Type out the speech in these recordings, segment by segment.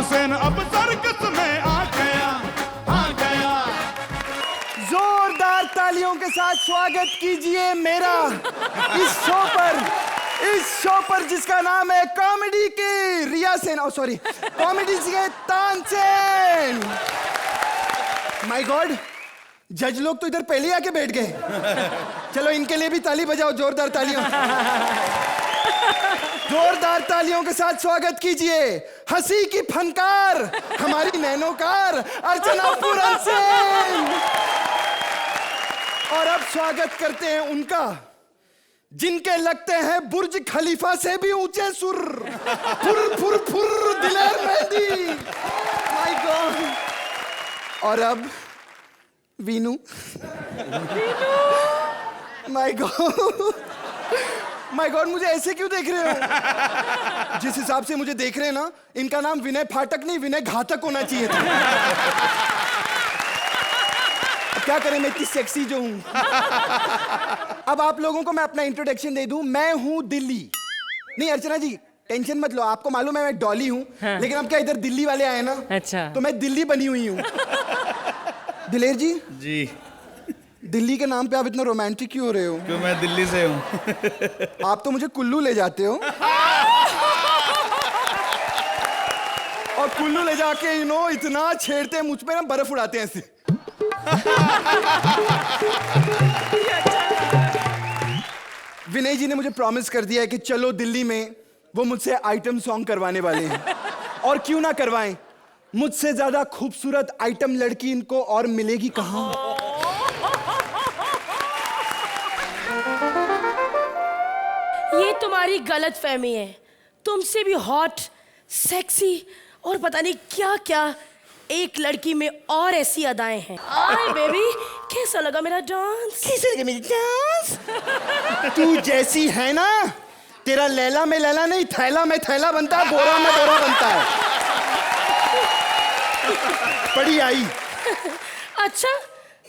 तानसेन अब सर्कस में आ गया, आ गया। जोरदार तालियों के साथ स्वागत कीजिए मेरा इस शो पर जिसका नाम है कॉमेडी की रिया सेन, सॉरी कॉमेडी के तानसेन। माय गॉड, जज लोग तो इधर पहले ही आके बैठ गए। चलो इनके लिए भी ताली बजाओ, जोरदार तालियों। जोरदार तालियों के साथ स्वागत कीजिए हंसी की फनकार, हमारी नैनोकार अर्चना पूरन सेन। और अब स्वागत करते हैं उनका जिनके लगते हैं बुर्ज खलीफा से भी ऊंचे सुर, फुर फुर फुर दिलेर मेहंदी। My god. और अब Veenu. My god, my god, मुझे ऐसे क्यों देख रहे हो? जिस हिसाब से मुझे देख रहे हैं ना, इनका नाम विनय फाटक नहीं विनय घातक होना चाहिए था। क्या करें, मैं इतनी सेक्सी जो हूं। अब आप लोगों को मैं अपना इंट्रोडक्शन दे दूं। मैं हूं दिल्ली। नहीं अर्चना जी टेंशन मत लो, आपको मालूम है मैं डॉली हूं। हाँ। लेकिन अब क्या इधर दिल्ली वाले आए ना, अच्छा, तो मैं दिल्ली बनी हुई हूं। दिलेर जी जी, दिल्ली के नाम पे आप इतना रोमांटिक क्यों हो रहे हो? क्यों, मैं दिल्ली से हूँ। आप तो मुझे कुल्लू ले जाते हो। और कुल्लू ले जाके इतना छेड़ते हैं मुझ पे ना, बर्फ उड़ाते हैं ऐसे। विनय जी ने मुझे प्रॉमिस कर दिया है कि चलो दिल्ली में वो मुझसे आइटम सॉन्ग करवाने वाले हैं। और क्यों ना करवाएं, मुझसे ज्यादा खूबसूरत आइटम लड़की इनको और मिलेगी कहां। ये तुम्हारी गलत फहमी है। तुमसे भी हॉट, सेक्सी और पता नहीं क्या क्या एक लड़की में और ऐसी अदाएं हैं। आए बेबी, कैसा लगा मेरा डांस? कैसा लगा मेरा डांस? तू जैसी है ना, तेरा लैला में लैला नहीं, थैला में थैला बनता है, बोरा में बोरा बनता है। पड़ी आई। अच्छा,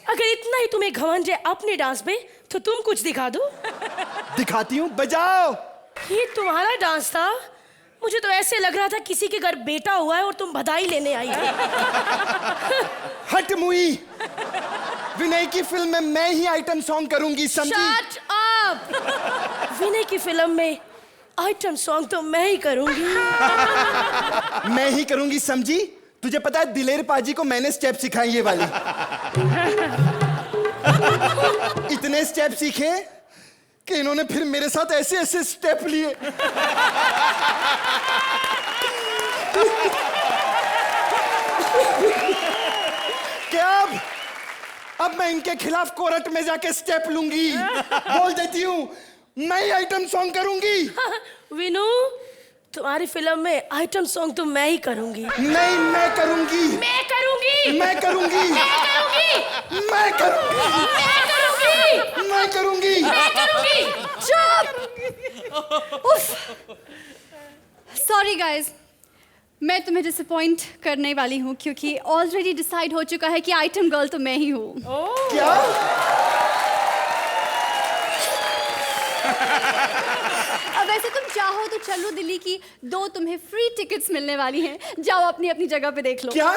अगर इतना ही तुम्हें घमंड है अपने डांस में, तो तुम कुछ दिखा दो। दिखाती हूँ, बजाओ। ये तुम्हारा डांस था? मुझे तो ऐसे लग रहा था किसी के घर बेटा हुआ है और तुम बधाई लेने आई हो। हट मुई, विनय की फिल्म में मैं ही आइटम सॉन्ग करूंगी, समझी? Shut up. विनय की फिल्म में आइटम सॉन्ग तो मैं ही करूंगी। मैं ही करूंगी, समझी? तुझे पता है दिलेर पाजी को मैंने स्टेप सिखाई ये वाली। इतने स्टेप सीखे कि इन्होंने फिर मेरे साथ ऐसे ऐसे स्टेप लिए। क्या अब मैं इनके खिलाफ कोर्ट में जाके स्टेप लूंगी। बोल देती हूँ मैं ही आइटम सॉन्ग करूंगी। विनू, तुम्हारी फिल्म में आइटम सॉन्ग तो मैं ही करूंगी। नहीं, मैं करूंगी। मैं करूंगी। मैं करूंगी। मैं करूंगी। मैं करूंगी। मैं करूंगी। मैं करूंगी। मैं करूंगी। चुप। उफ। सॉरी गाइस, मैं तुम्हें डिसअपॉइंट करने वाली हूँ क्योंकि ऑलरेडी डिसाइड हो चुका है कि आइटम गर्ल तो मैं ही हूँ। क्या? अब वैसे तुम चाहो तो चलो दिल्ली की 2 तुम्हें फ्री टिकट्स मिलने वाली हैं। जाओ अपनी अपनी जगह पे देख लो। क्या?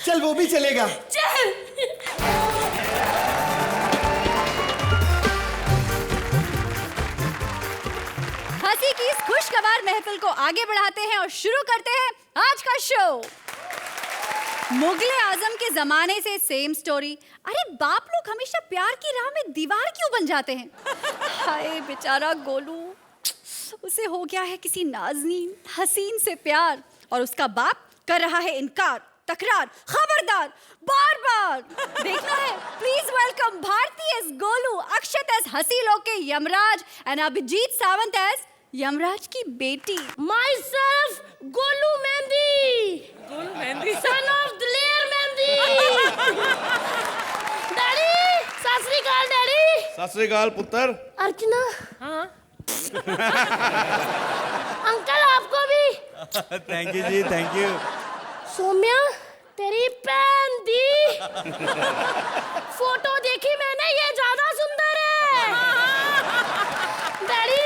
चल वो भी चलेगा। चल। हंसी की इस खुशगवार महफिल को आगे बढ़ाते हैं और शुरू करते हैं आज का शो। मुगले आजम के जमाने से सेम स्टोरी। अरे बाप लोग हमेशा प्यार की राह में दीवार क्यों बन जाते हैं? हाय बेचारा गोलू, उसे हो गया है किसी नाज़नीन हसीन से प्यार और उसका बाप कर रहा है इनकार, तकरार, खबरदार, बार बार। देखना है, please welcome Bharti as Golu, Akshat as हंसी लोग के यमराज एंड अभिजीत सावंत एज यमराज की बेटी। Myself Golu Mehndi. Golu Mehndi, son of Daler Mehndi. Daddy, सत श्री अकाल डैडी। सत श्री अकाल पुत्र। अर्चना। हाँ अंकल आपको भी। Thank you ji, thank you. Saumya, तेरी पैन दी। फोटो देखी मैंने, ये ज्यादा सुंदर है। डैडी,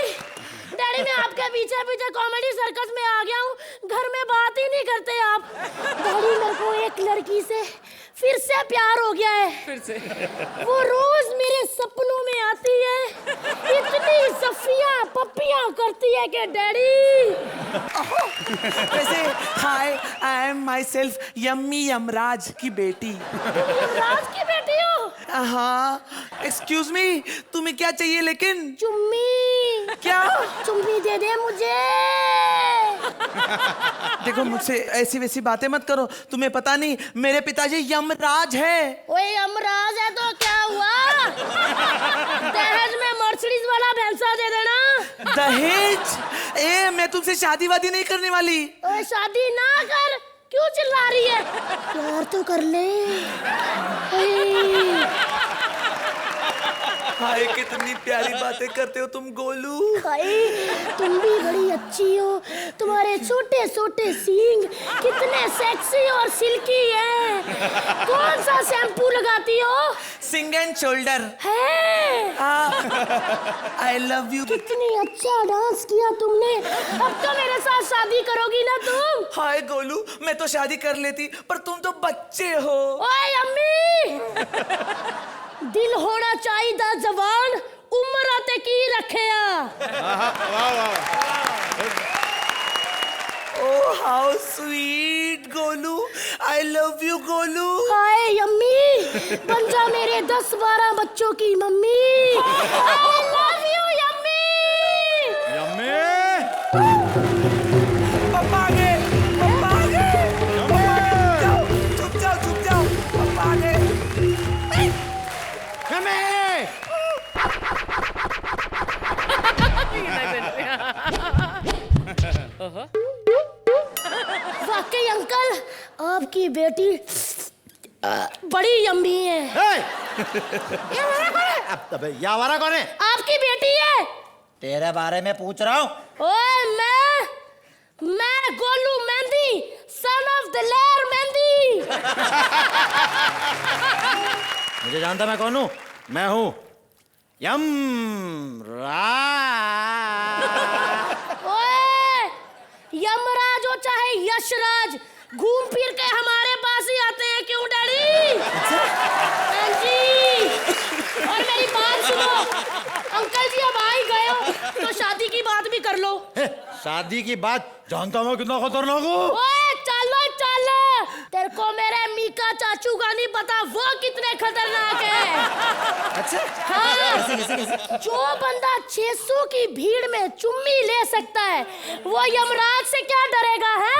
डैडी मैं आपके पीछे पीछे कॉमेडी सर्कस में आ गया हूँ। घर में बात ही नहीं करते आप। लड़की से फिर से प्यार हो गया है। फिर से वो रोज मेरे सपनों में आती है, इतनी सफियां पप्पियां करती है कि डैडी। वैसे hi, I am myself yummy Yamraj की बेटी। तुम युवराज की बेटी हो? हाँ, एक्सक्यूज मी, तुम्हें क्या चाहिए लेकिन? चुम्मी। क्या? चुम्मी दे दे मुझे। देखो मुझसे ऐसी वैसी बातें मत करो, तुम्हें पता नहीं मेरे पिताजी यमराज है। ओए यमराज है तो क्या हुआ? दहेज में मर्सिडीज वाला भैंसा दे देना। दहेज? ए, मैं तुमसे शादी वादी नहीं करने वाली। ओए शादी ना कर, क्यों चिल्ला रही है? प्यार तो कर ले। हाय, कितनी प्यारी बातें करते हो तुम गोलू। हाय, तुम भी बड़ी अच्छी हो। तुम्हारे छोटे छोटे सींग कितने सेक्सी और सिल्की हैं। कौन सा शैम्पू लगाती हो? सिंग एंड शोल्डर है। I love you. कितनी अच्छा डांस किया तुमने। अब तो मेरे साथ शादी करोगी ना तुम? हाय गोलू, मैं तो शादी कर लेती, पर तुम तो बच्चे हो। ओए अम्मी, दिल होना चाहिए जवान, उम्र आते की रखिया। Oh how sweet Golu, I love you Golu. Hi yummy, बन जा मेरे 10-12 बच्चों की mummy. I love you yummy. पापा आ गए, पापा आ गए। जाओ, चुप जाओ, चुप जाओ, पापा आ गए। वाकई अंकल, आपकी बेटी बड़ी यम्मी है। अबे ये आवारा कौन है? आपकी बेटी है। तेरे बारे में पूछ रहा हूँ। ओए मैं गोलू मेहंदी, सन ऑफ दिलेर मेहंदी। मुझे जानता मैं कौन हूँ? मैं हूँ यम ओए, यमराज हो चाहे यशराज, घूम फिर के हमारे पास ही आते हैं। क्यों डैडी? हाँ जी। और मेरी बात सुनो अंकल जी, अब आ ही गए हो तो शादी की बात भी कर लो। शादी की बात जानता मैं कितना खतरनाक हूँ। ओए चलो चलो, तेरे को मेरे मीका चाचू का नहीं पता वो कितने खतरनाक है। अच्छा हाँ, जो बंदा 600 की भीड़ में चुम्मी ले सकता है वो यमराज से क्या डरेगा है?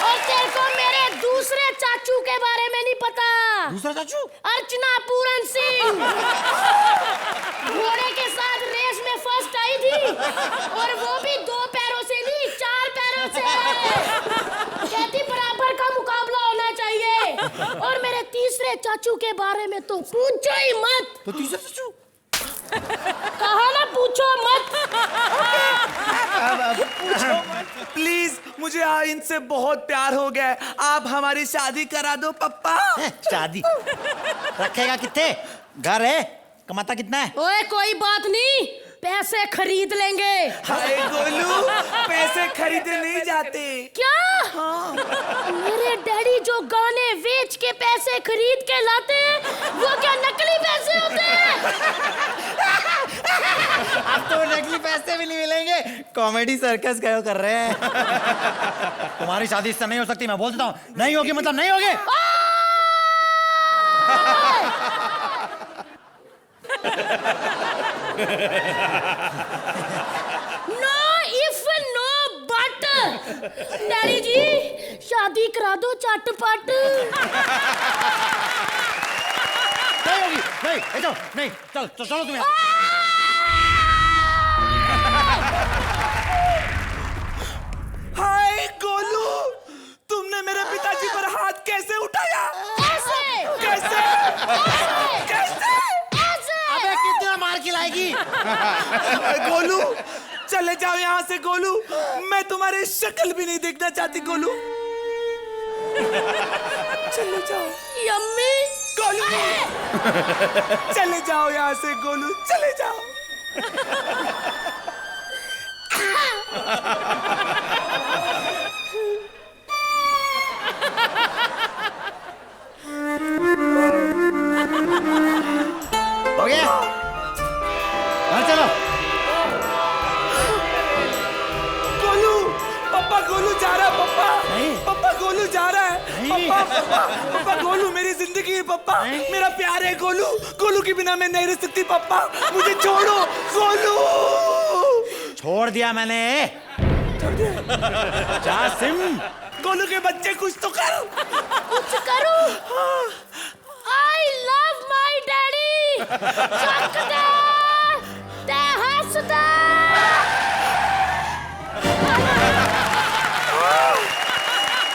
और तेरे को मेरे दूसरे चाचू के बारे में नहीं पता। दूसरा चाचू? अर्चना पूरन सिंह घोड़े के साथ रेस में फर्स्ट आई थी, और वो भी 2 पैरों से नहीं 4 पैरों से। कहती बराबर का मुकाबला होना चाहिए। और मेरे तीसरे चाचू के बारे में तो पूछो ही मत। तो तीसरा चाचू? कहा ना पूछो मत। प्लीज, मुझे इनसे बहुत प्यार हो गया है, आप हमारी शादी करा दो पप्पा। शादी रखेगा कितने? घर है, कमाता कितना है? ओए कोई बात नहीं, पैसे खरीद लेंगे। हाय गोलू, पैसे खरीदे नहीं जाते। क्या? हाँ। मेरे डैडी जो गाने बेच के पैसे खरीद के लाते हैं वो क्या नकली पैसे होते हैं? अब तो नकली पैसे भी नहीं मिलेंगे, कॉमेडी सर्कस गए कर रहे हैं। तुम्हारी शादी इससे नहीं हो सकती, मैं बोल देता हूँ। नहीं होगी मतलब नहीं होगी। No if no but. Daddy ji शादी करा दो चटपट। नहीं होगी, नहीं ऐसा नहीं। चल चलो तुम्हें। हाय गोलू, तुमने मेरे पिताजी पर हाथ कैसे उठाया? कैसे? कैसे? कैसे? अबे कितना मार खिलाएगी? गोलू, चले जाओ यहाँ से गोलू, मैं तुम्हारी शक्ल भी नहीं देखना चाहती गोलू। चले जाओ यम्मी। गोलू, चले जाओ यहाँ से गोलू, चले जाओ। गोलू जा रहा है। पप्पा पप्पा पप्पा, गोलू मेरी जिंदगी है पप्पा, मेरा प्यार है गोलू। गोलू के बिना मैं नहीं रह सकती पप्पा, मुझे छोड़ो गोलू। छोड़ दिया मैंने। जासिम, गोलू के बच्चे कुछ तो कर। कुछ करो। I love my daddy.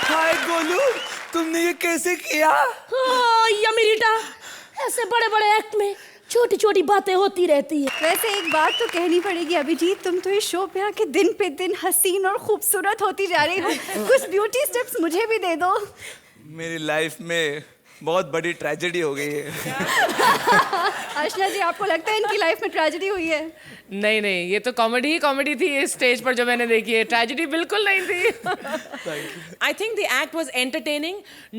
Hi Golu, तुमने ये कैसे किया? यमिरीटा, ऐसे बड़े बड़े एक्ट में छोटी छोटी बातें होती रहती है। वैसे एक बात तो कहनी पड़ेगी अभिजीत, तुम तो इस शो पे आके दिन पे दिन हसीन और खूबसूरत होती जा रही हो। कुछ ब्यूटी टिप्स मुझे भी दे दो। मेरी लाइफ में बहुत बड़ी ट्रेजेडी हो गई है। अर्चना जी, आपको लगता है इनकी लाइफ में ट्रेजेडी हुई है? नहीं नहीं, ये तो कॉमेडी ही कॉमेडी थी इस स्टेज पर जो मैंने देखी है, ट्रेजेडी बिल्कुल नहीं थी। I think the act was entertaining,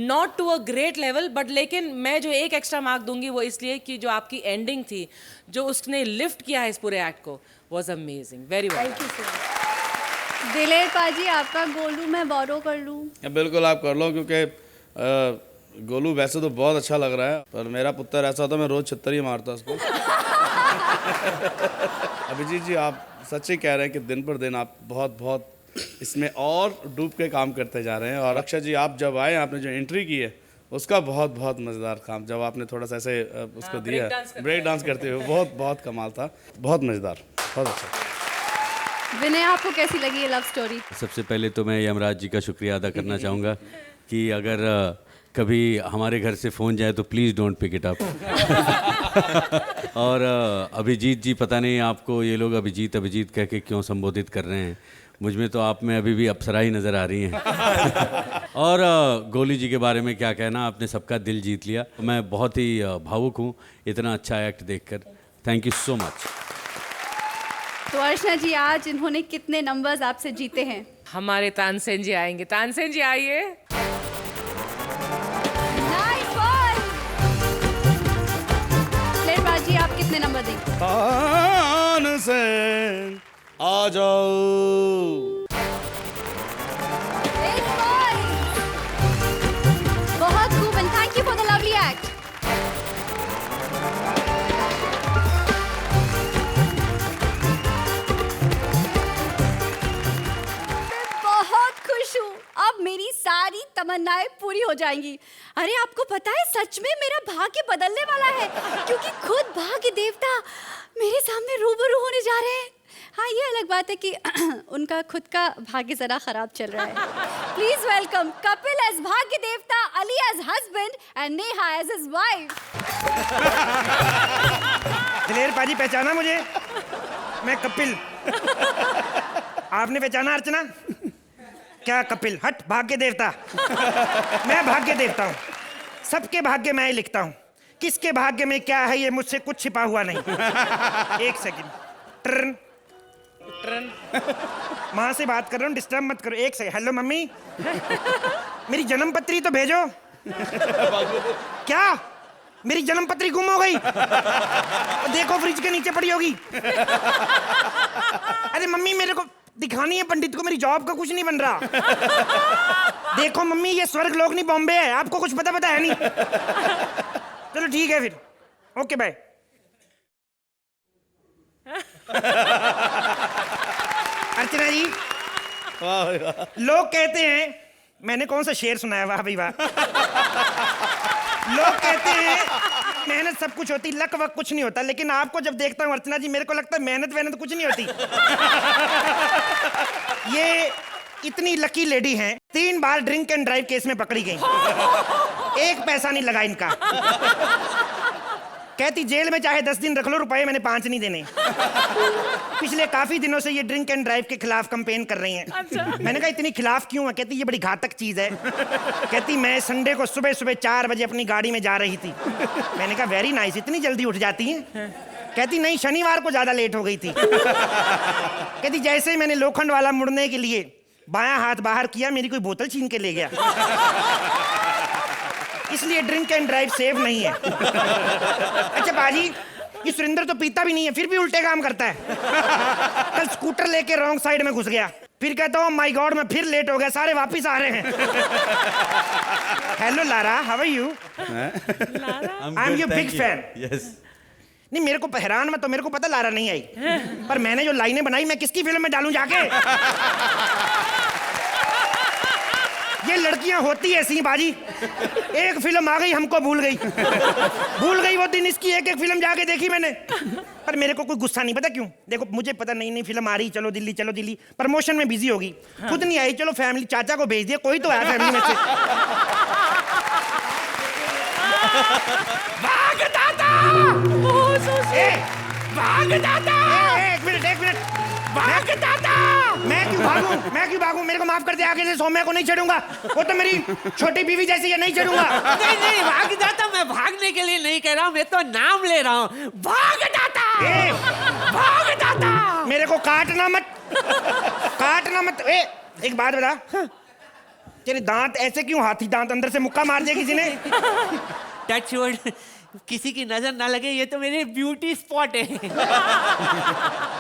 not to a great level, but लेकिन मैं जो एक एक्स्ट्रा मार्क दूंगी वो इसलिए कि जो आपकी एंडिंग थी, जो उसने लिफ्ट किया है इस पूरे एक्ट को, was amazing, very well. Thank you so much. दिलेर पाजी, आपका गोलू मैं बोरो कर लूं? बिल्कुल आप कर लो, क्योंकि गोलू वैसे तो बहुत अच्छा लग रहा है, पर मेरा पुत्र ऐसा होता मैं रोज छित्तर ही मारता उसको। अभिजीत जी, आप सच्ची कह रहे हैं कि दिन पर दिन आप बहुत बहुत इसमें और डूब के काम करते जा रहे हैं। और अक्षय जी, आप जब आए, आपने जो एंट्री की है उसका बहुत बहुत मज़ेदार काम, जब आपने थोड़ा सा ऐसे उसको दिया ब्रेक डांस करते हुए, बहुत बहुत कमाल था, बहुत मज़ेदार, बहुत अच्छा। विनय, आपको कैसी लगी ये लव स्टोरी? सबसे पहले तो मैं यमराज जी का शुक्रिया अदा करना चाहूँगा कि अगर कभी हमारे घर से फ़ोन जाए तो please don't pick it up. और अभिजीत जी, पता नहीं आपको ये लोग अभिजीत अभिजीत कह के क्यों संबोधित कर रहे हैं, मुझ में तो आप में अभी भी अप्सरा ही नज़र आ रही हैं। और गोलू जी के बारे में क्या कहना, आपने सबका दिल जीत लिया। मैं बहुत ही भावुक हूँ इतना अच्छा एक्ट देखकर। Thank you so much. तो अर्चना जी, आज इन्होंने कितने नंबर्स आपसे जीते हैं? हमारे तानसेन जी आएंगे, तानसेन जी आइए। जी, आप कितने नंबर देंगे? तानसेन आ जाओ। बहुत खूब, and thank you for the lovely act. बहुत खुश हूँ, अब मेरी सारी तमन्नाएं पूरी हो जाएंगी। अरे आपको पता है, सच में मेरा भाग्य बदलने वाला है, क्योंकि खुद भाग्य देवता मेरे सामने रूबरू होने जा रहे हैं। हाँ, ये अलग बात है कि उनका खुद का भाग्य जरा खराब चल रहा है। प्लीज वेलकम कपिल एज भाग्य देवता, Ali as husband and Neha as his wife. Daler paaji, पहचाना मुझे? मैं कपिल। आपने पहचाना अर्चना? क्या कपिल? हट, भाग्य देवता। मैं भाग्य देवता हूँ, सबके भाग्य मैं ही लिखता हूँ। किसके भाग्य में क्या है ये मुझसे कुछ छिपा हुआ नहीं। एक सेकंड, ट्रन ट्रन, माँ से बात कर रहा हूँ, डिस्टर्ब मत करो। एक सेकंड, हेलो मम्मी, मेरी जन्म पत्री तो भेजो। क्या? मेरी जन्म पत्री गुम हो गई? देखो फ्रिज के नीचे पड़ी होगी। अरे मम्मी, मेरे को दिखानी है पंडित को, मेरी जॉब का कुछ नहीं बन रहा। देखो मम्मी, ये स्वर्ग लोक नहीं बॉम्बे है, आपको कुछ पता है नहीं। चलो ठीक है फिर, ओके बाय। अर्चना जी, लोग कहते हैं, मैंने कौन सा शेर सुनाया? वाह भाई वाह। लोग कहते हैं मेहनत सब कुछ होती, लक वक कुछ नहीं होता, लेकिन आपको जब देखता हूँ अर्चना जी, मेरे को लगता है मेहनत वेहनत कुछ नहीं होती। ये इतनी लकी लेडी हैं, 3 बार ड्रिंक एंड ड्राइव केस में पकड़ी गई, 1 पैसा नहीं लगा इनका। कहती जेल में चाहे 10 दिन रख लो, रुपए मैंने 5 नहीं देने। पिछले काफी दिनों से ये ड्रिंक एंड ड्राइव के खिलाफ कैंपेन कर रही हैं। अच्छा। मैंने कहा इतनी खिलाफ क्यों है? कहती ये बड़ी घातक चीज है। कहती मैं संडे को सुबह सुबह 4 बजे अपनी गाड़ी में जा रही थी। मैंने कहा वेरी नाइस, इतनी जल्दी उठ जाती हैं? कहती नहीं, शनिवार को ज्यादा लेट हो गई थी। कहती जैसे ही मैंने लोखंड वाला मुड़ने के लिए बायां हाथ बाहर किया, मेरी कोई बोतल छीन के ले गया। इसलिए ड्रिंक एंड ड्राइव सेव नहीं है। अच्छा बाजी, ये सुरेंद्र तो पीता भी नहीं है, फिर भी उल्टे काम करता है। कल स्कूटर लेके रॉन्ग साइड में घुस गया, फिर कहता हूँ माय गॉड मैं फिर लेट हो गया, सारे वापिस आ रहे हैं। Hello Lara, how are you? I am your big fan. Yes. नहीं मेरे को हैरान मत, तो मेरे को पता लारा नहीं आई, पर मैंने जो लाइनें बनाई मैं किसकी फिल्म में डालूं जाके? ये लड़कियां होती ऐसी बाजी, एक फिल्म आ गई हमको भूल गई वो दिन इसकी एक एक फिल्म जाके देखी मैंने, पर मेरे को कोई गुस्सा नहीं, पता क्यों? देखो मुझे पता नहीं फिल्म आ रही, चलो दिल्ली प्रमोशन में बिजी होगी, खुद नहीं आई, चलो फैमिली चाचा को भेज दिया, कोई तो है फैमिली में से। भाग दादा, भाग दादा, एक मिनट, भाग दादा। मैं क्यों भागूं? मेरे को माफ कर दे, आगे से सौम्या को नहीं छेड़ूंगा, वो तो मेरी छोटी बीवी जैसी है, नहीं छेड़ूंगा। नहीं भाग जाता, मैं भागने के लिए नहीं कह रहा हूँ, मैं तो नाम ले रहा हूँ। भाग जाता, भाग जाता। मेरे को काटना मत। एक बात बता, तेरे दांत ऐसे क्यों? हाथी दांत, अंदर से मुक्का मार दिया किसी ने? टच वुड, किसी की नजर ना लगे, ये तो मेरे ब्यूटी स्पॉट है।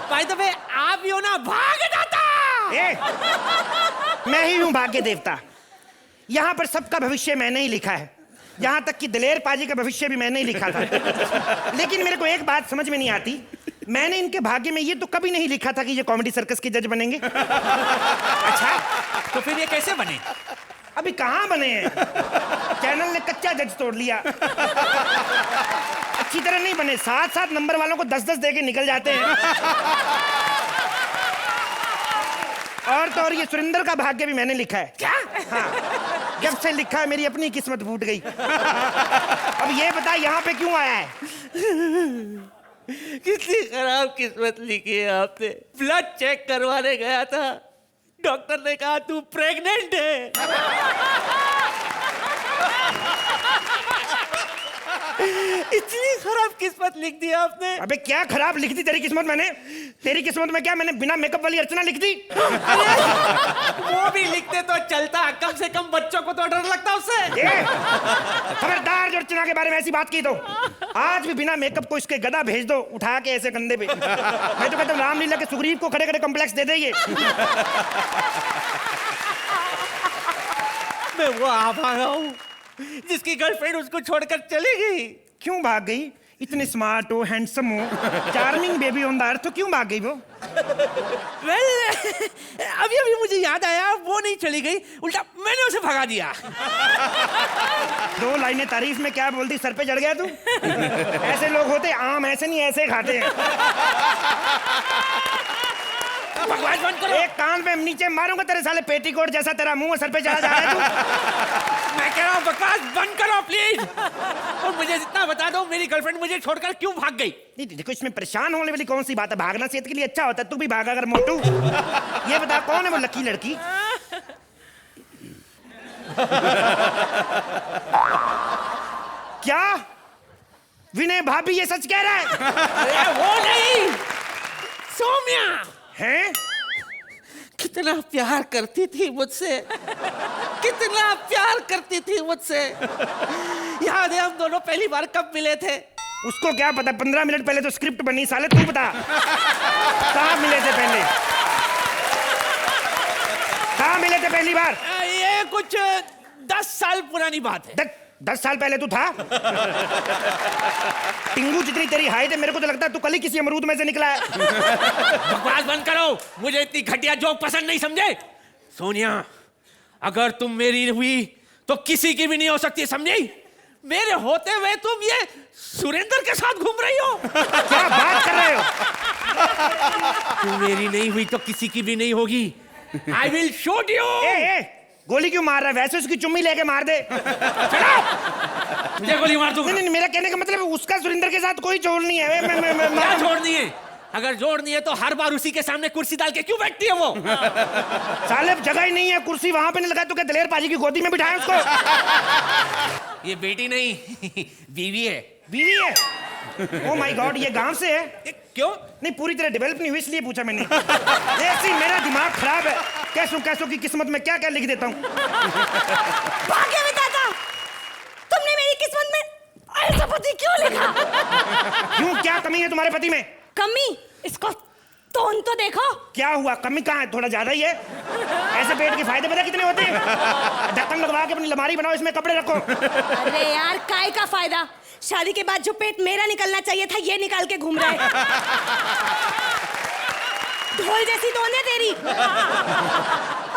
भाई तो मैं आप ही हो ना, भाग जाता। मैं ही हूं भाग्य देवता, यहाँ पर सबका भविष्य मैंने ही लिखा है, यहाँ तक कि दलेर पाजी का भविष्य भी मैंने ही लिखा था। लेकिन मेरे को एक बात समझ में नहीं आती, मैंने इनके भाग्य में ये तो कभी नहीं लिखा था कि ये कॉमेडी सर्कस के जज बनेंगे। अच्छा, तो फिर ये कैसे बने? अभी कहाँ बने हैं, चैनल ने कच्चा जज तोड़ लिया। अच्छी तरह नहीं बने, 7-7 नंबर वालों को 10-10 दे के निकल जाते हैं। और तो और ये सुरेंद्र का भाग्य भी मैंने लिखा है। क्या? हाँ, जब से लिखा है मेरी अपनी किस्मत फूट गई। अब ये बता यहाँ पे क्यों आया है? कितनी खराब किस्मत लिखी है आपने। ब्लड चेक करवाने गया था, डॉक्टर ने कहा तू प्रेग्नेंट है। इतनी खराब किस्मत लिख दी आपने। अबे क्या खराब लिख दी तेरी किस्मत मैंने? तेरी किस्मत में क्या मैंने बिना मेकअप वाली अर्चना लिख दी? वो भी लिखते तो चलता, कम से कम बच्चों को तो डर लगता उससे। खबरदार जो अर्चना के बारे में ऐसी बात की तो आज भी बिना मेकअप को इसके गदा भेज दो उठा के ऐसे कंधे पे। मैं तो कहता हूँ रामलीला के सुग्रीव को खड़े खड़े कॉम्प्लेक्स दे देंगे। मैं वो आभागा हूँ जिसकी गर्लफ्रेंड उसको छोड़कर चली गई। क्यों भाग गई? इतने स्मार्ट हो, हैंडसम हो, charming baby on the earth, तो क्यों भाग गई वो? अभी मुझे याद आया, वो नहीं चली गई, उल्टा मैंने उसे भगा दिया। 2 लाइनें तारीफ में क्या बोलती, सर पे चढ़ गया तू? ऐसे लोग होते, आम ऐसे नहीं ऐसे खाते हैं। बकवास बंद करो। एक कान पे नीचे मारूंगा तेरे साले पेटीकोट जैसा, तेरा मुंह सर पे चढ़ा जा रहा है तू। मैं कह रहा हूँ बकवास बंद करो प्लीज। और मुझे इतना बता दो, मेरी गर्लफ्रेंड मुझे छोड़कर क्यों भाग गई? नहीं देखो, इसमें परेशान होने वाली कौन सी बात है? भागना सेहत के लिए अच्छा होता है, तू भी भागा अगर मोटू। ये बता कौन है वो लकी लड़की? क्या विनय भाभी ये सच कह रहा है? अरे वो नहीं, सौम्या हैं? कितना प्यार करती थी मुझसे, कितना प्यार करती थी मुझसे। याद है हम दोनों पहली बार कब मिले थे? उसको क्या पता, 15 मिनट पहले तो स्क्रिप्ट बनी, साले तू बता कहाँ मिले थे पहले? कहाँ मिले थे पहली बार? ये कुछ 10 साल पुरानी बात है। 10 साल पहले तू था? टिंगू जितनी तेरी हाइट है, मेरे को तो लगता है तू कल ही किसी अमरूद में से निकला है। बकवास बंद करो, मुझे इतनी घटिया जोक पसंद नहीं, समझे? सोनिया, अगर तुम मेरी हुई तो किसी की भी नहीं हो सकती, समझी? मेरे होते हुए तुम ये सुरेंद्र के साथ घूम रही हो। क्या बात कर रहे हो? तुम मेरी नहीं हुई तो किसी की भी नहीं होगी। I will shoot you। गोली क्यों मार रहा है? वैसे उसकी चुम्मी लेके मार दे। मुझे गोली मार दूंगा। नहीं, मेरा कहने का मतलब उसका सुरेंद्र के साथ कोई जोड़ नहीं है। क्या जोड़नी है? अगर जोड़नी है तो हर बार उसी के सामने कुर्सी डाल के क्यों बैठती है वो? साले जगह ही नहीं है, कुर्सी वहां पे नहीं लगाया तो क्या दलेर पाजी की गोदी में बिठाए उसको? ये बेटी नहीं, बीवी है। बीवी है? ओ माय गॉड, ये गांव से है? क्यों? नहीं, पूरी तरह डेवलप नहीं हुई इसलिए पूछा मैंने। ऐसी मेरा दिमाग खराब है, कैसों की किस्मत में क्या क्या लिख देता हूँ। भाग्य विधाता, तुमने मेरी किस्मत में ऐसा पति क्यों लिखा? क्यों, क्या कमी है तुम्हारे पति में? कमी? इसको टोन तो देखो। क्या हुआ, कमी कहाँ है? थोड़ा ज्यादा ही है। ऐसे पेट के फायदे पता कितने होते हैं? ढक्कन लगवा के अपनी अलमारी बनाओ, इसमें कपड़े रखो। अरे यार काय का फायदा, शादी के बाद जो पेट मेरा निकलना चाहिए था ये निकाल के घूम रहा है। ढोल जैसी टोन है तेरी।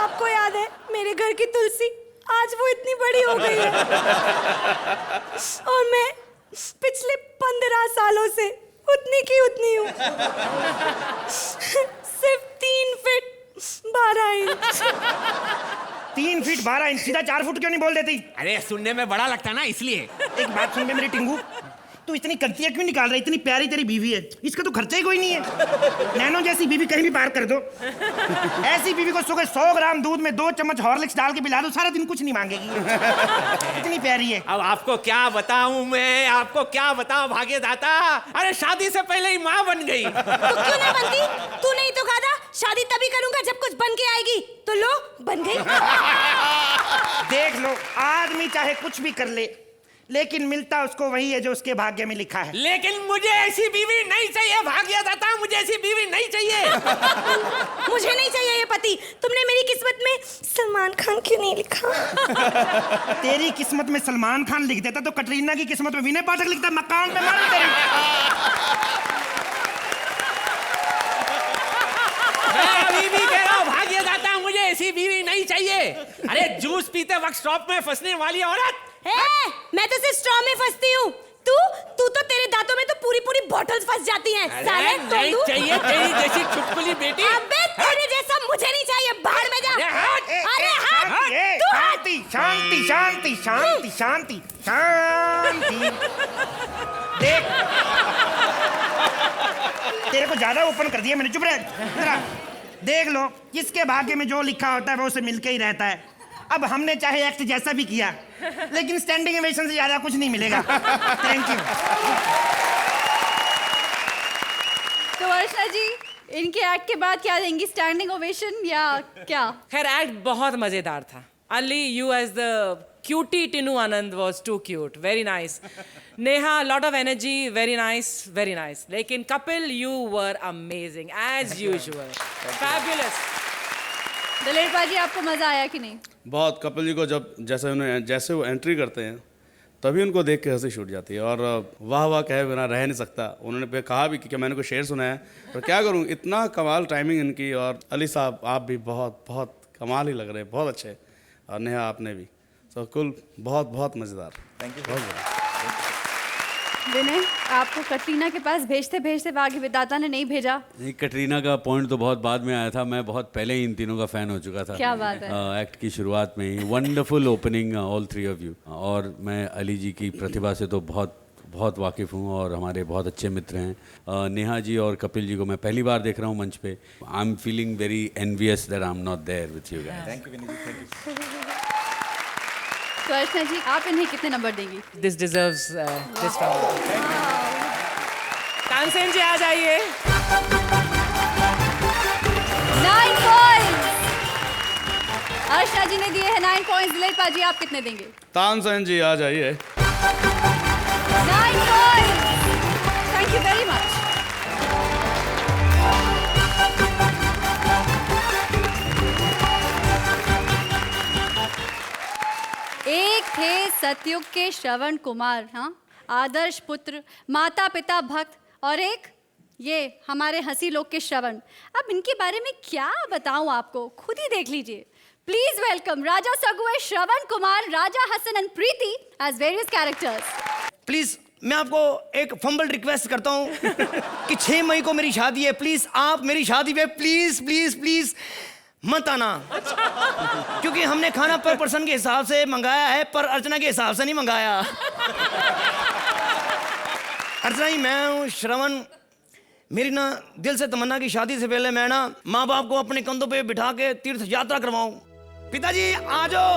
आपको याद है मेरे घर की तुलसी, आज वो इतनी बड़ी हो गई है और मैं पिछले 15 सालों से उतनी की उतनी हूँ। सिर्फ 3 फीट 12 इंच। 3 फीट 12 इंच, सीधा 4 फुट क्यों नहीं बोल देती? अरे सुनने में बड़ा लगता है ना, इसलिए। एक बात सुन बे मेरी टिंगू, तू इतनी कर्तियां क्यों निकाल रही? इतनी प्यारी तेरी बीवी है, इसका तो खर्चा ही कोई नहीं है। नैनो जैसी बीवी कहीं भी पार कर दो। ऐसी बीवी को सुबह 100 ग्राम दूध में 2 चम्मच हॉर्लिक्स डाल के पिला दो, सारा दिन कुछ नहीं मांगेगी। इतनी प्यारी है। अब आपको क्या बताऊं मैं, आपको क्या बताऊं भाग्यदाता। अरे शादी से पहले ही माँ बन गई। तो क्यों ना बनती? तू नहीं तो कहा था शादी तभी करूंगा जब कुछ बन के आएगी, तो लो बन गई। देख लो, आदमी चाहे कुछ भी कर ले, लेकिन मिलता उसको वही है जो उसके भाग्य में लिखा है। लेकिन मुझे ऐसी बीवी नहीं चाहिए भाग्यदाता, मुझे ऐसी बीवी नहीं चाहिए। मुझे नहीं चाहिए ये पति। तुमने मेरी किस्मत में सलमान खान क्यों नहीं लिखा? तेरी किस्मत में सलमान खान लिख देता तो कटरीना की किस्मत में विनय पाठक लिखता। मकान पे मार तेरी। मैं अभी भी कह रहा हूँ भाग्यदाता, मुझे ऐसी बीवी नहीं चाहिए। अरे जूस पीते वक्त स्टॉप में फंसने वाली औरत। मैं तो सिर्फ स्ट्रॉ में फंसती हूँ। तू तो तेरे दांतों में तो पूरी बॉटल्स फंस जाती हैं। साले नहीं चाहिए तेरी जैसी चुटकुली बेटी। अबे तेरे जैसा मुझे नहीं चाहिए, बाहर में जा। अरे शांति शांति शांति शांति शांति शांति। देख, तेरे को ज्यादा ओपन कर दिया मैंने, चुप रह। देख लो, किसके भाग्य में जो लिखा होता है वो उसे मिलके ही रहता है। अब हमने चाहे एक्ट जैसा भी किया, लेकिन स्टैंडिंग ओवेशन से ज्यादा कुछ नहीं मिलेगा। Thank you. तो अर्चना जी, इनके एक्ट के बाद क्या देंगी, स्टैंडिंग ओवेशन या क्या? खैर एक्ट बहुत मजेदार था। Ali, you as the cutie Tinu Anand was too cute, very nice. Neha, lot of energy, very nice, very nice. लेकिन Kapil, you were amazing as usual, fabulous. दलेर पाजी, आपको मजा आया कि नहीं? बहुत। कपिल जी को जैसे वो एंट्री करते हैं तभी उनको देख के हंसी छूट जाती है, और वाह वाह कहे बिना रह नहीं सकता। उन्होंने कहा भी कि मैंने कोई शेर सुना है, पर क्या करूं, इतना कमाल टाइमिंग इनकी। और अली साहब आप भी बहुत बहुत कमाल ही लग रहे हैं, बहुत अच्छे। और नेहा आपने भी, तो कुल बहुत बहुत मज़ेदार। Thank you. बहुत विनय, आपको कटरीना के पास भेजते भेजते भाग्य विधाता ने नहीं भेजा। नहीं, कटरीना का पॉइंट तो बहुत बाद में आया था, मैं बहुत पहले ही इन तीनों का फ़ैन हो चुका था। क्या बात है। एक्ट की शुरुआत में ही wonderful opening all 3 of you. और मैं अली जी की प्रतिभा से तो बहुत बहुत वाकिफ़ हूँ, और हमारे बहुत अच्छे मित्र हैं। नेहा जी और कपिल जी को मैं पहली बार देख रहा हूँ मंच पे। I am feeling very envious that I am not there with you guys. Thank you Vini ji, thank you. तो अर्चना जी, आप इन्हें कितने नंबर देंगी? This deserves this round. Tansen जी आ जाइए। 9 पॉइंट्स। अर्चना जी ने दिए हैं 9 पॉइंट्स। दलेर पाजी, आप कितने देंगे? तानसेन जी आ जाइए। 9 points. Thank you very much. एक थे सतयुग के श्रवण कुमार, हाँ, आदर्श पुत्र, माता पिता भक्त, और एक ये हमारे हंसी लोग के श्रवण। अब इनके बारे में क्या बताऊं आपको, खुद ही देख लीजिए। प्लीज वेलकम राजा सगुए Shravan Kumar, Raja Hasan and Preeti as various characters. Please मैं आपको एक फंबल रिक्वेस्ट करता हूँ कि 6 मई को मेरी शादी है, प्लीज आप मेरी शादी पे प्लीज प्लीज प्लीज मत आना। क्योंकि हमने खाना पर पर्सन के हिसाब से मंगाया है, पर अर्चना के हिसाब से नहीं मंगाया। अर्चना जी, मैं हूँ श्रवण। मेरी ना दिल से तमन्ना की शादी से पहले मैं ना माँ बाप को अपने कंधों पे बिठा के तीर्थ यात्रा करवाऊं। पिताजी आ जाओ,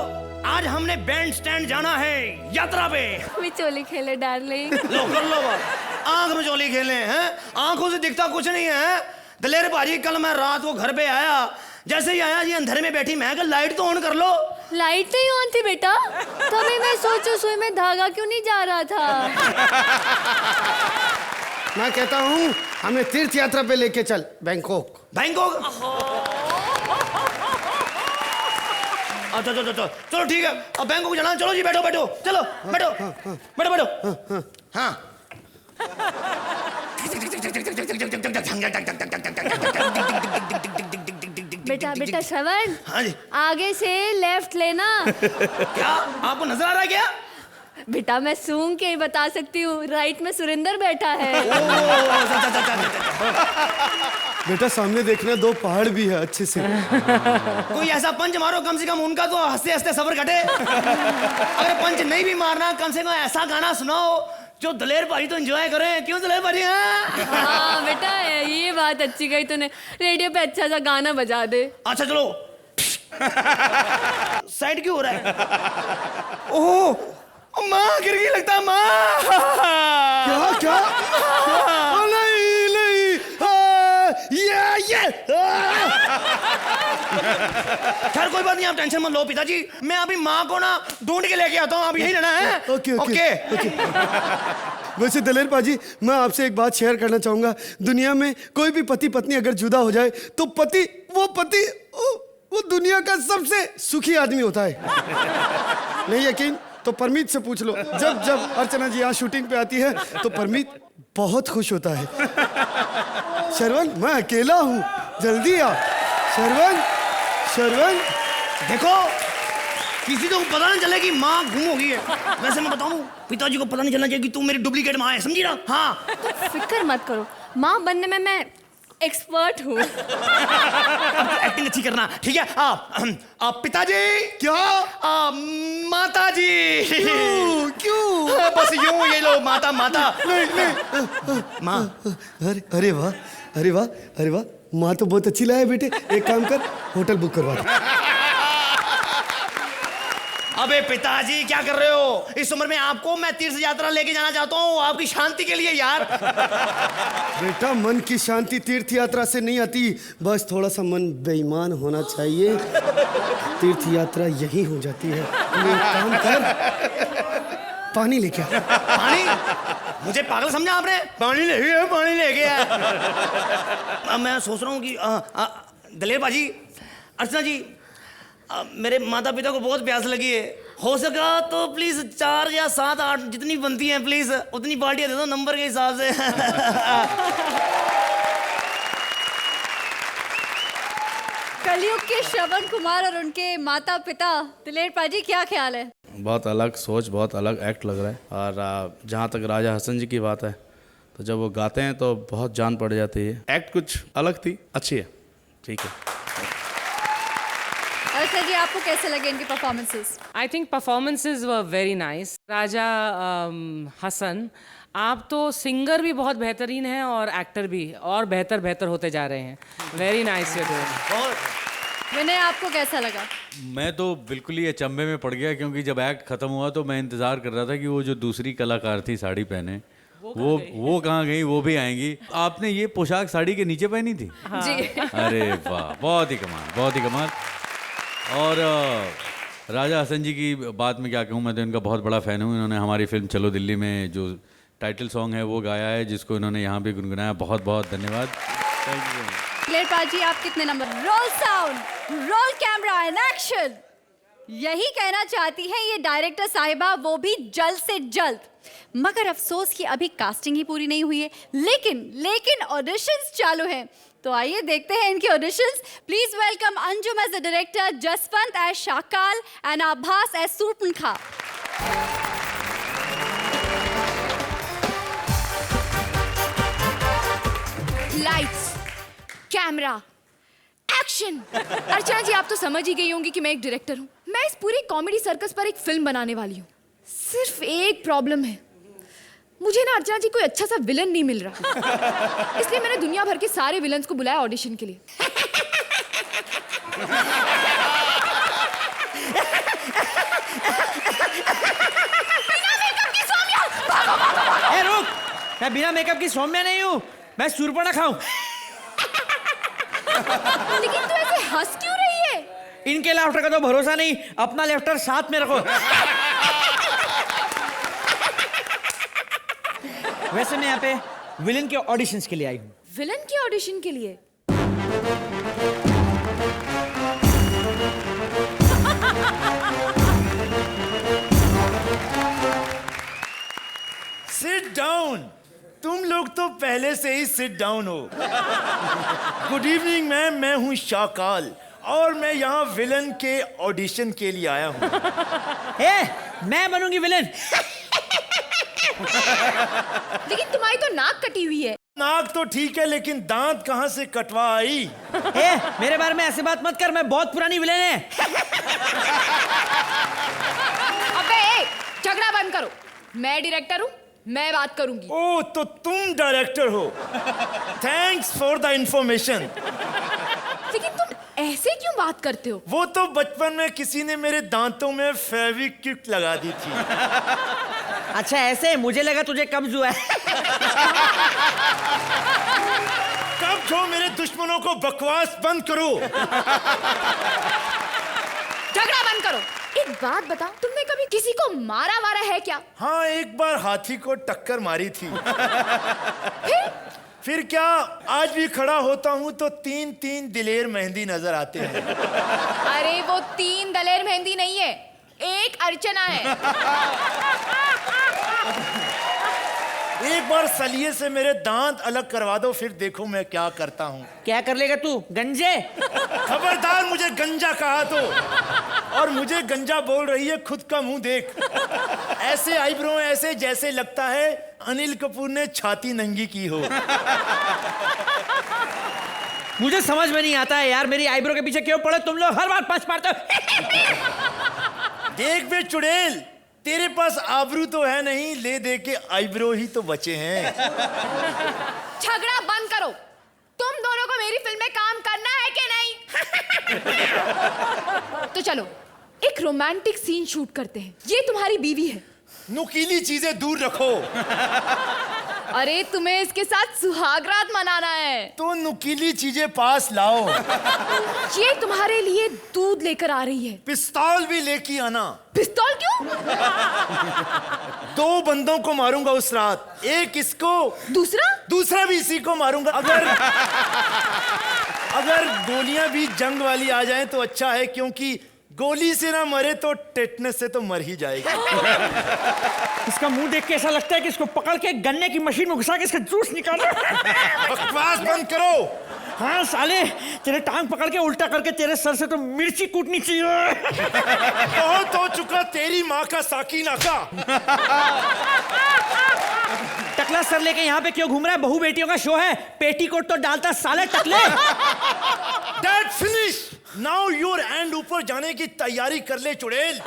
आज हमने बैंड स्टैंड जाना है यात्रा पे। चोली खेले डार्लिंग। लो कर लो बात, आंख में चोली खेले हैं, आंखों से दिखता कुछ नहीं है। दलेर भाजी, कल मैं रात को घर पे आया, जैसे ही आया जी अंधेरे में बैठी, मैं कहा लाइट तो ऑन कर लो। लाइट नहीं ऑन थी बेटा, तभी मैं सोचूं सुई में धागा क्यों नहीं जा रहा था। मैं कहता हूँ हमें तीर्थ यात्रा पे लेके चल, बैंकॉक। बैंकॉक? अच्छा चलो चलो चलो ठीक है, अब बैंकॉक चलना। चलो जी, बैठो बैठो, चलो बैठो बैठो बैठो। हाँ बेटा बेटा श्रवण, हाँ जी। आगे से लेफ्ट लेना। क्या आपको नजर आ रहा है क्या? बेटा मैं सूंघ के ही बता सकती हूँ, राइट में सुरेंद्र बैठा है। बेटा सामने देखना, 2 पहाड़ भी है अच्छे से। कोई ऐसा पंच मारो कम से कम उनका तो हंसते हंसते सफर कटे। अगर पंच नहीं भी मारना, कम से कम ऐसा गाना सुनाओ जो दलेर भाई तो एंजॉय करें। क्यों दलेर भाई? हाँ बेटा, ये बात अच्छी कही तूने, रेडियो पे अच्छा सा गाना बजा दे। अच्छा चलो। साइड क्यों हो रहा है? ओह माँ गिर गई लगता है। माँ क्या क्या? नहीं नहीं, ये खैर कोई बात नहीं, आप टेंशन मत लो पिताजी, मैं अभी माँ को ना ढूंढ के लेके आता हूँ। आप यही रहना है? Okay okay okay. वैसे दलेर पाजी, मैं आपसे एक बात शेयर करना चाहूंगा। दुनिया में कोई भी पति पत्नी अगर जुदा हो जाए तो पति वो दुनिया का सबसे सुखी आदमी होता है। नहीं यकीन तो परमीत से पूछ लो। जब जब अर्चना जी यहाँ शूटिंग पे आती है तो परमीत बहुत खुश होता है। श्रवण मैं अकेला हूँ, जल्दी आ। श्रवण श्रवण देखो, किसी को पता नहीं चले कि माँ गुम हो गई है। वैसे मैं बताऊँ, पिताजी को पता नहीं चलना चाहिए कि तू मेरी डुप्लीकेट माँ है, समझी ना? हाँ फिक्र मत करो, माँ बनने में मैं एक्सपर्ट हूँ। एक्टिंग अच्छी करना, ठीक है? आप पिताजी। क्या? माता जी। क्यों? बस यूं, ये लो माता माता। नहीं माँ। अरे वाह, अरे वाह, अरे वाह, माँ तो बहुत अच्छी लाया बेटे। एक काम कर, होटल बुक करवा दे। अबे पिताजी क्या कर रहे हो? इस उम्र में आपको मैं तीर्थ यात्रा लेके जाना चाहता हूँ, आपकी शांति के लिए यार। बेटा मन की शांति तीर्थ यात्रा से नहीं आती, बस थोड़ा सा मन बेईमान होना चाहिए, तीर्थ यात्रा यही हो जाती है। तू एक काम कर, पानी लेके आ। पानी? मुझे पागल समझा आपने? पानी ले गया, पानी ले गया। अब मैं सोच रहा हूँ कि दलेर बाजी, अर्चना जी, मेरे माता पिता को बहुत प्यास लगी है। हो सका तो प्लीज 4 या 7 8 जितनी बनती हैं प्लीज उतनी बाल्टियां दे दो नंबर के हिसाब से। कलयुग के श्रवण कुमार और उनके माता पिता दिलेर पाजी, क्या ख्याल है? बहुत अलग सोच, बहुत अलग एक्ट लग रहा है। और जहाँ तक राजा हसन जी की बात है, तो जब वो गाते हैं तो बहुत जान पड़ जाती है। एक्ट कुछ अलग थी, अच्छी है, ठीक है। अच्छा जी, आपको कैसे लगे इनके performances? I think performances were very nice. Raja Hasan, आप तो सिंगर भी बहुत बेहतरीन हैं और एक्टर भी, और बेहतर होते जा रहे हैं। Very nice you doing. Vinay, आपको कैसा लगा? मैं तो बिल्कुल ही अचंभे में पड़ गया, क्योंकि जब एक्ट खत्म हुआ तो मैं इंतजार कर रहा था कि वो जो दूसरी कलाकार थी साड़ी पहने, वो कहाँ गई, वो भी आएंगी। आपने ये पोशाक साड़ी के नीचे पहनी थी? हाँ। जी। अरे वाह, बहुत ही कमाल, बहुत ही कमाल। और राजा हसन जी की बात में क्या कहूँ, मैं तो इनका बहुत बड़ा फ़ैन हूँ। इन्होंने हमारी फिल्म चलो दिल्ली में जो टाइटल सॉन्ग है वो गाया है, जिसको इन्होंने यहाँ भी गुनगुनाया। बहुत बहुत धन्यवाद, थैंक यू। दिलेर पाजी, आप कितने number? Role sound, roll camera and action. यही कहना चाहती है ये डायरेक्टर साहिबा, वो भी जल्द से जल्द। मगर अफसोस कि अभी कास्टिंग ही पूरी नहीं हुई है, लेकिन ऑडिशंस चालू हैं। तो आइए देखते हैं इनके auditions. Please welcome Anjum as the director, Jaswant as Shakal and Aabhas as Surpanakha. Lights, camera, action. Archana ji, आप तो समझ ही गई होंगी कि मैं एक डायरेक्टर हूँ। मैं इस पूरी कॉमेडी सर्कस पर एक फिल्म बनाने वाली हूँ। सिर्फ एक प्रॉब्लम है, मुझे ना अर्चना जी कोई अच्छा सा विलन नहीं मिल रहा। इसलिए मैंने दुनिया भर के सारे विलन्स को बुलाया ऑडिशन के लिए। ए रुक, मैं बिना मेकअप की सौम्या नहीं हूँ, मैं सूर्पणखा हूँ। लेकिन तू ऐसे हंस क्यों रही है? इनके लाफ्टर का तो भरोसा नहीं, अपना लाफ्टर साथ में रखो। वैसे मैं यहाँ पे विलन के ऑडिशंस के लिए आई हूँ। विलन के ऑडिशन के लिए? Sit down. तुम लोग तो पहले से ही सिट डाउन हो। गुड इवनिंग मैम, मैं हूँ शाकाल और मैं यहाँ विलन के ऑडिशन के लिए आया हूँ। मैं बनूंगी विलन। लेकिन तुम्हारी तो नाक कटी हुई है। नाक तो ठीक है, लेकिन दांत कहाँ से कटवा आई? मेरे बारे में ऐसे बात मत कर, मैं बहुत पुरानी विलन है। अबे झगड़ा बंद करो, मैं डायरेक्टर हूँ, मैं बात करूंगी। ओह, तो तुम डायरेक्टर हो। Thanks for the information. लेकिन तुम ऐसे क्यों बात करते हो? वो तो बचपन में किसी ने मेरे दांतों में फेविक्विक लगा दी थी। अच्छा ऐसे? मुझे लगा तुझे कब्ज हुआ है। कब्ज हो? मेरे दुश्मनों को बकवास बंद करो। झगड़ा बंद करो। एक बात बताओ, तुमने कभी किसी को मारा वारा है क्या? हाँ, एक बार हाथी को टक्कर मारी थी। फिर क्या, आज भी खड़ा होता हूँ तो 3-3 दिलेर मेहंदी नजर आते हैं। अरे वो 3 दलेर मेहंदी नहीं है, एक अर्चना है। एक बार सलिए से मेरे दांत अलग करवा दो, फिर देखो मैं क्या करता हूँ। क्या कर लेगा तू? गंजे? खबरदार मुझे गंजा कहा तो। और मुझे गंजा बोल रही है, खुद का मुंह देख। ऐसे आईब्रो ऐसे जैसे लगता है अनिल कपूर ने छाती नंगी की हो। मुझे समझ में नहीं आता है यार, मेरी आईब्रो के पीछे क्यों पड़े तुम लोग? हर बार पंच मारते हो। देख बे चुड़ैल, तेरे पास आबरू तो है नहीं, ले दे के आईब्रो ही तो बचे हैं। झगड़ा बंद करो। तुम दोनों को मेरी फिल्म में काम करना है कि नहीं? तो चलो एक रोमांटिक सीन शूट करते हैं। ये तुम्हारी बीवी है। नुकीली चीजें दूर रखो। अरे तुम्हें इसके साथ सुहागरात मनाना है, तो नुकीली चीजें पास लाओ। ये तुम्हारे लिए दूध लेकर आ रही है। पिस्तौल भी लेके आना। पिस्तौल क्यों? 2 बंदों को मारूंगा उस रात, एक इसको, दूसरा भी इसी को मारूंगा। अगर गोलियां भी जंग वाली आ जाएं तो अच्छा है, क्योंकि गोली से ना मरे तो टेटनस से तो मर ही जाएगा। इसका मुंह देख के ऐसा लगता है कि इसको पकड़ के गन्ने की मशीन में घुसा के इसका जूस निकालो। बकवास बंद करो। हाँ साले, तेरे टांग पकड़ के उल्टा करके तेरे सर से तो मिर्ची कूटनी चाहिए। बहुत हो चुका तेरी माँ का साकी नाका। टकला सर लेके यहाँ पे क्यों घूम रहा है? बहू बेटियों का शो है, पेटीकोट तो डालता साले टकले। That finish. Now your hand ऊपर जाने की तैयारी कर ले चुड़ैल।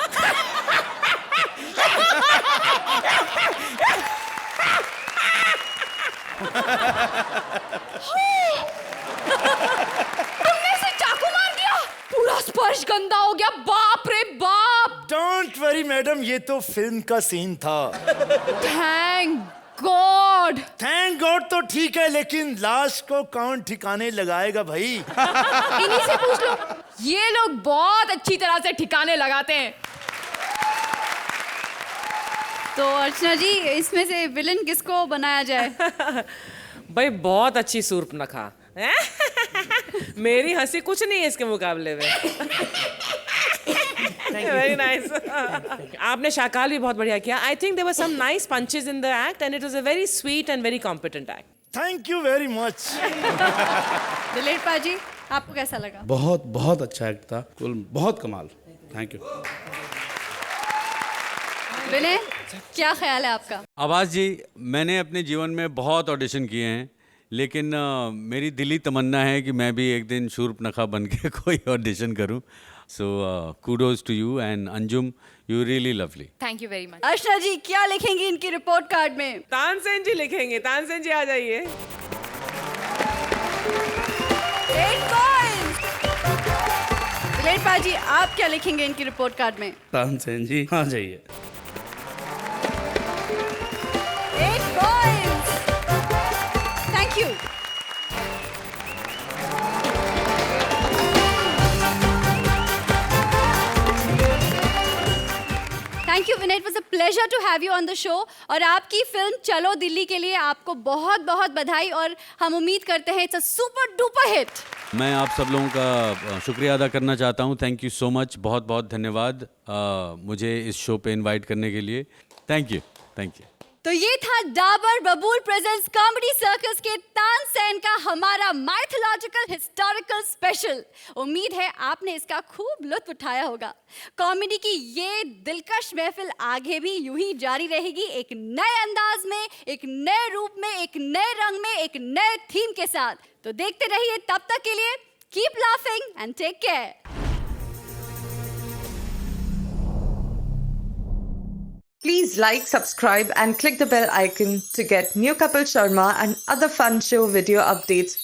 तुमने इसे चाकू मार दिया, पूरा स्पर्श गंदा हो गया। बाप रे बाप। Don't worry मैडम, ये तो फिल्म का सीन था। Thank God. थैंक गॉड तो ठीक है, लेकिन लाश को कौन ठिकाने लगाएगा भाई? इन्हीं से पूछ लो, ये लोग बहुत अच्छी तरह से ठिकाने लगाते हैं। तो अर्चना जी, इसमें से विलन किसको बनाया जाए? भाई बहुत अच्छी सूर्पनखा। मेरी हंसी कुछ नहीं है इसके मुकाबले में। Very nice. आपने शाकाल भी बहुत बढ़िया किया। I think there were some nice punches in the act and it was a very sweet and very competent act. Thank you very much. Dilip paaji, आपको कैसा लगा? बहुत बहुत अच्छा एक्ट था, कुल बहुत कमाल। Thank you. विनय, क्या ख्याल है आपका? आवाज़ जी, मैंने अपने जीवन में बहुत ऑडिशन किए हैं, लेकिन मेरी दिली तमन्ना है कि मैं भी एक दिन शूर्पनखा बन के कोई ऑडिशन करूं। So kudos to you and Anjum, you really lovely. Thank you very much. Archana ji, क्या लिखेंगी इनकी रिपोर्ट कार्ड में? तानसेन जी लिखेंगे। तानसेन जी आ जाइए। 8 points। दिलीप पाजी, आप क्या लिखेंगे इनकी रिपोर्ट कार्ड में? तानसेन जी आ जाइए। 8 points। Thank you. Thank you Vinay, it was a pleasure to have you on the show. और आपकी फिल्म चलो दिल्ली के लिए आपको बहुत बहुत बधाई, और हम उम्मीद करते हैं it's a super duper hit. मैं आप सब लोगों का शुक्रिया अदा करना चाहता हूँ। थैंक यू सो मच, बहुत बहुत धन्यवाद मुझे इस शो पे इनवाइट करने के लिए। Thank you, thank you. तो ये था डाबर बबूल प्रेजेंट्स कॉमेडी सर्कस के तानसेन का हमारा माइथोलॉजिकल हिस्टोरिकल स्पेशल। उम्मीद है आपने इसका खूब लुत्फ उठाया होगा। कॉमेडी की ये दिलकश महफिल आगे भी यूं ही जारी रहेगी, एक नए अंदाज में, एक नए रूप में, एक नए रंग में, एक नए थीम के साथ। तो देखते रहिए, तब तक के लिए keep laughing and take care. Please like, subscribe and click the bell icon to get new Kapil Sharma and other fun show video updates